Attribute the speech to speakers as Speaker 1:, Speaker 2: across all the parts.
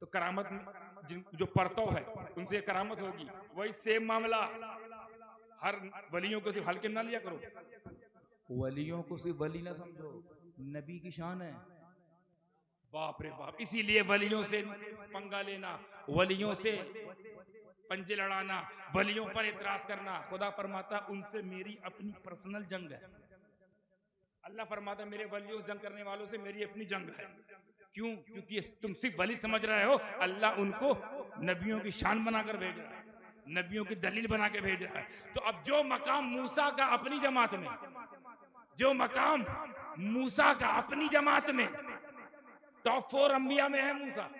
Speaker 1: तो करामत जो परतव है उनसे करामत होगी। वही सेम मामला, हर वलियों को सिर्फ हल्के ना लिया करो, वलियों को सिर्फ वली ना समझो, नबी की शान है। बाप रे बाप, इसीलिए वलियों से पंगा लेना, वलियों से पंजे लड़ाना, वलियों पर इतराज करना, खुदा फरमाता उनसे मेरी अपनी पर्सनल जंग है। अल्लाह फरमाता मेरे वलियों जंग करने वालों से मेरी अपनी जंग है। क्यों? क्योंकि तुम सिर्फ वली समझ रहे हो, अल्लाह उनको नबियों की शान बनाकर भेज रहा है, नबियों की दलील बना के भेज रहा है। तो अब जो मकाम मूसा का अपनी जमात में, जो मकाम मूसा का अपनी जमात में, टॉप 4 अंबिया में है मूसा,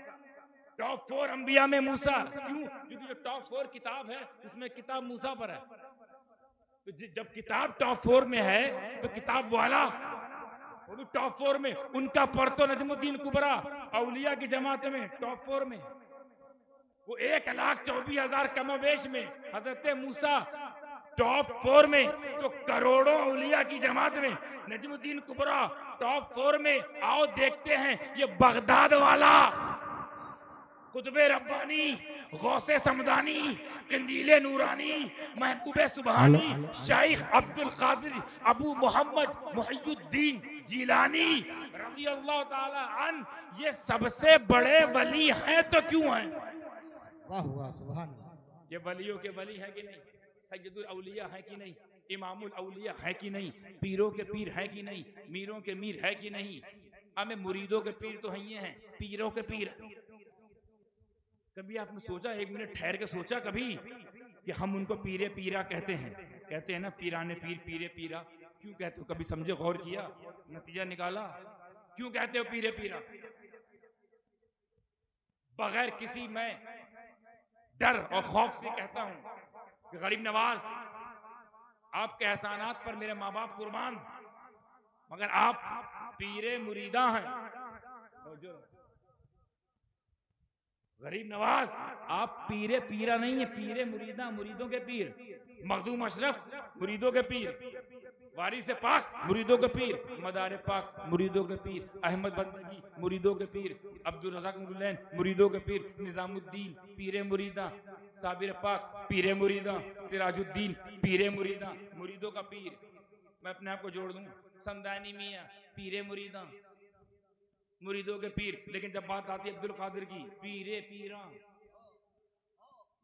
Speaker 1: टॉप 4 अंबिया में मूसा। क्यों? क्योंकि जो टॉप 4 किताब है उसमें किताब मूसा पर है। तो जब किताब टॉप 4 में है तो किताब वाला वो भी टॉप 4 में, उनका पढ़तो नजमुद्दीन कुबरा औलिया की जमात में टॉप 4 में, वो 1,24,000 कमोबेश में हजरत मूसा टॉप 4 में, तो करोड़ों औलिया की जमात में नजमुद्दीन कुबरा टॉप 4 में। आओ देखते हैं ये बगदाद वाला कुतुबे रब्बानी, गौसे समदानी, कंदीले नूरानी, महबूबे सुबहानी, शेख अब्दुल कादिर अबू मोहम्मद मुहियुद्दीन जिलानी रज़ी अल्लाह ताला अन, ये सबसे बड़े वली हैं तो क्यों हैं?
Speaker 2: वाह वाह सुभान अल्लाह।
Speaker 1: ये वलियों के वली हैं कि नहीं? सैयदुल औलिया है कि नहीं? इमामुल औलिया है कि नहीं? पीरों के पीर है कि नहीं? मीरों के मीर है कि नहीं? हमें मुरीदों के पीर तो ही हैं, पीरों के पीर। कभी आपने सोचा, एक मिनट ठहर के सोचा कभी कि हम उनको पीरे पीरा कहते हैं? कहते हैं ना पीराने पीर, पीरे पीरा। क्यों कहते हो? कभी समझे, गौर किया, नतीजा निकाला? क्यों कहते हो पीरे पीरा? बगैर किसी मैं डर और खौफ से कहता हूं कि गरीब नवाज, आपके एहसानात पर मेरे माँ बाप कुर्बान, मगर आप पीरे मुरीदा हैं। गरीब नवाज, आप पीरे पीरा नहीं है, पीरे मुरीदा, मुरीदों के पीर। मखदूम अशरफ मुरीदों के पीर, वारिस पाक मुरीदों के पीर, मदार पाक मुरीदों के पीर, अहमद बंदगी मुरीदों के पीर, अब्दुल रज़ाक मुगलैन मुरीदों के पीर, निजामुद्दीन पीरे मुरीदा, साबिर पाक पीरे मुरीदा, सिराजुद्दीन पीरे मुरीदा, मुरीदों का पीर। मैं अपने आप को जोड़ दूं, समदानी मियां पीरे मुरीदा, मुरीदों के पीर। लेकिन जब बात आती है अब्दुल कादिर की, पीरे पीरा,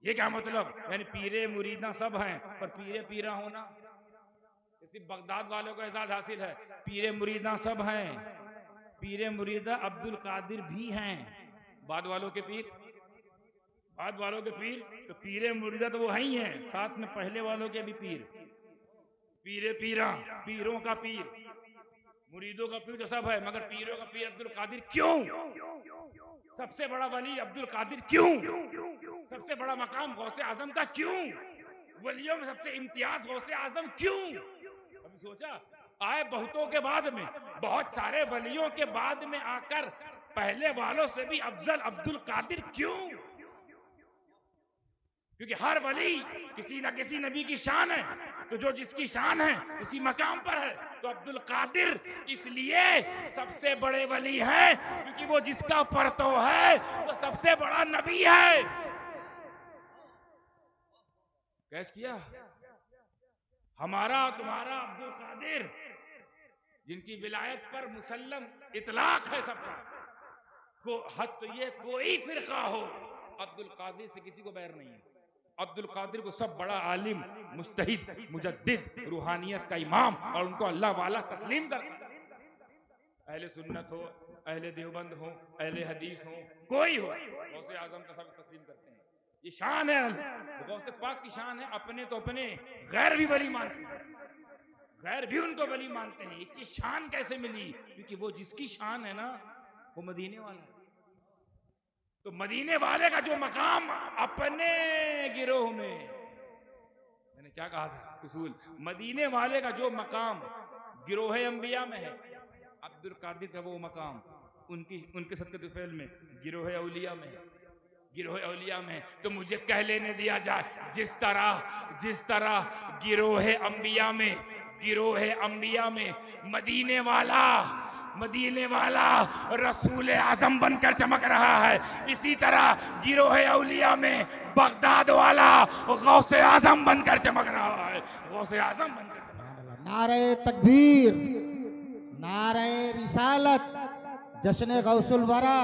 Speaker 1: ये क्या मतलब? यानी पीरे मुरीदा सब हैं पर पीरे पीरा होना, सिर्फ बगदाद वालों को एजाज हासिल है। पीरे मुरीदा सब हैं, पीरे मुरीदा अब्दुल कादिर भी हैं। बाद वालों के पीर, बाद वालों के पीर तो पीरे मुरीदा तो वो है ही हैं, साथ में पहले वालों के भी पीर। पीरे पीरा, पीरों का पीर, मुरीदों का पीर तो सब है, मगर पीरों का पीर अब्दुल कादिर क्यों? सबसे बड़ा वली अब्दुल कादिर क्यों? सबसे बड़ा मकाम गौसे आजम का क्यों? वलियों में सबसे इम्तियाज गौसे आजम क्यों? कभी सोचा? आए बहुतों के बाद में, बहुत सारे वलियों के बाद में आकर पहले वालों से भी अफजल अब्दुल कादिर क्यों? क्योंकि हर वली किसी न किसी नबी की शान है, तो जो जिसकी शान है उसी मकाम पर है। तो अब्दुल कादिर इसलिए सबसे बड़े वली हैं क्योंकि वो जिसका परतो है वो सबसे बड़ा नबी है। कैच किया? हमारा तुम्हारा अब्दुल कादिर, जिनकी विलायत पर मुसल्लम इतलाक है सबका, को हद तो ये कोई फिरका हो, अब्दुल कादिर से किसी को बैर नहीं है। अब्दुल कादिर को सब बड़ा आलिम, मुज्तहिद, मुजद्दिद, रूहानियत का इमाम और उनको अल्लाह वाला तस्लीम करता है। अहले सुन्नत हो, अहले देवबंद हो, अहले हदीस हो, कोई हो, गौसे आजम का सब तस्लीम करते हैं। ये शान है, गौसे पाक की शान है। अपने तो अपने, गैर भी वली मानते हैं, गैर भी उनको वली मानते हैं। इसकी शान कैसे मिली? क्योंकि वो जिसकी शान है ना, वो मदीने वाला है। तो मदीने वाले का जो मकाम अपने गिरोह में, मैंने क्या कहा था उसूल, मदीने वाले का जो मकाम गिरोह अंबिया में है, अब्दुल कादिर का वो मकाम उनके सदक़े फ़ैल में गिरोह औलिया में है, गिरोह औलिया में। तो मुझे कह लेने दिया जाए, जिस तरह गिरोह अंबिया में मदीने वाला मदीने वाला रसूल आजम बनकर चमक रहा है। इसी तरह गिरोह औलिया में बगदाद वाला गौसे आजम बनकर चमक रहा है। गौसे आजम बनकर
Speaker 2: नारे तकबीर, नारे रिसालत, जश्न गौसुल वरा,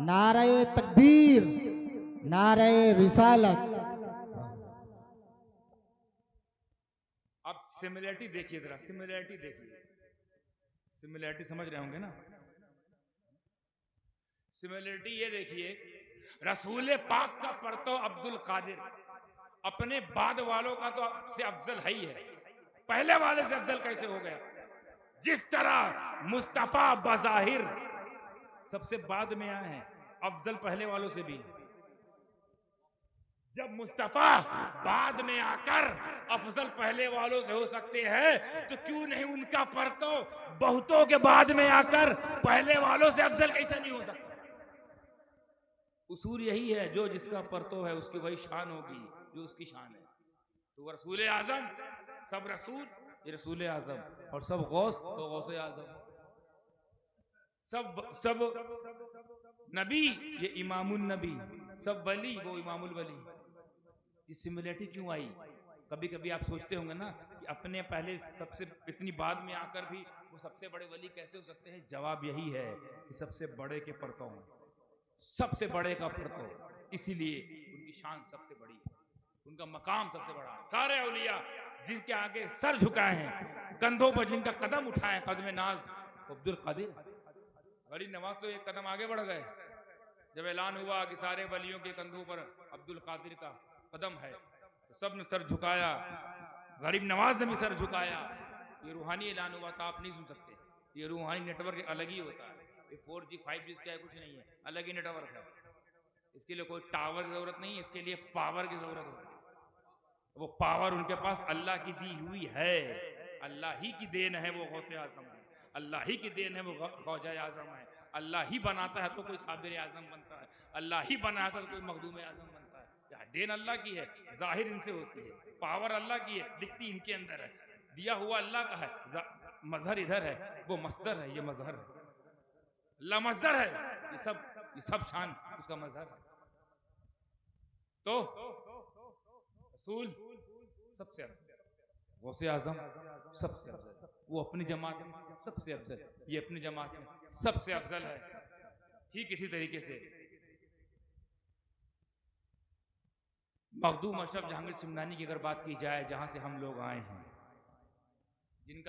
Speaker 2: नारे तकबीर, नारे रिसालत।
Speaker 1: अब सिमिलरिटी देखिए, जरा सिमिलरिटी देखिए। सिमिलरिटी समझ रहे होंगे ना? सिमिलरिटी ये देखिए, रसूल पाक का परतो अब्दुल कादिर अपने बाद वालों का तो से अफजल है ही है, पहले वाले से अफजल कैसे हो गया? जिस तरह मुस्तफा बज़ाहिर सबसे बाद में आए हैं, अफजल पहले वालों से भी। जब मुस्तफा बाद में आकर अफजल पहले वालों से हो सकते हैं, तो क्यों नहीं उनका परतो बहुतों के बाद में आकर पहले वालों से अफजल कैसे नहीं हो सकता? उसूल यही है, जो जिसका परतो है उसकी वही शान होगी जो उसकी शान है। तो वो रसूल आजम, सब रसूल ये रसूल आजम, और सब गौस तो गौसे आजम, सब नबी ये इमामुल नबी, सब वली वो इमामुल वली। ये सिमिलरिटी क्यों आई? कभी कभी आप सोचते होंगे ना कि अपने पहले सबसे इतनी बाद में आकर भी वो सबसे बड़े वली कैसे हो सकते हैं? जवाब यही है कि सबसे बड़े के परतों, सबसे बड़े का परतो, इसीलिए उनकी शान सबसे बड़ी है, उनका मकाम सबसे बड़ा है। सारे औलिया जिनके आगे सर झुकाए हैं, कंधों पर जिनका कदम उठाए, कदम नाज अब्दुल कादिर। गरीब नवाज तो एक कदम आगे बढ़ गए जब ऐलान हुआ कि सारे वलियों के कंधों पर अब्दुल कादिर का कदम है, तो सब ने सर झुकाया, गरीब नवाज ने भी सर झुकाया। ये रूहानी ऐलान हुआ था, आप नहीं सुन सकते। ये रूहानी नेटवर्क अलग ही होता है, ये 4G 5G इसका कुछ नहीं है, अलग ही नेटवर्क है। इसके लिए कोई टावर की जरूरत नहीं है, इसके लिए पावर की जरूरत होती है। वो पावर उनके पास अल्लाह की दी हुई है, अल्लाह ही की देन है, वो गौसे आजम है, अल्लाह ही की देन है, वो गौजा आजम है। अल्लाह ही बनाता है तो कोई साबिर आजम बनता है, अल्लाह ही बनाता है तो कोई मखदूम आजम बनता है। यह देन अल्लाह की है, जाहिर इनसे होती है, पावर अल्लाह की है, दिखती इनके अंदर है, दिया हुआ अल्लाह का है। मजहर इधर है, वो मस्दर है, ये मजहर है। अल्लाह मस्दर है, ये सब शान उसका मजहर है। तो रसूल सबसे अफजल, गौसे आजम सबसे अफजल, वो अपनी जमात में सबसे अफजल, ये अपनी जमात में सबसे अफजल है। ठीक इसी तरीके से मखदूम अशरफ जहांगीर सिमनानी की अगर बात की जाए, जहां से हम लोग आए हैं, जिनका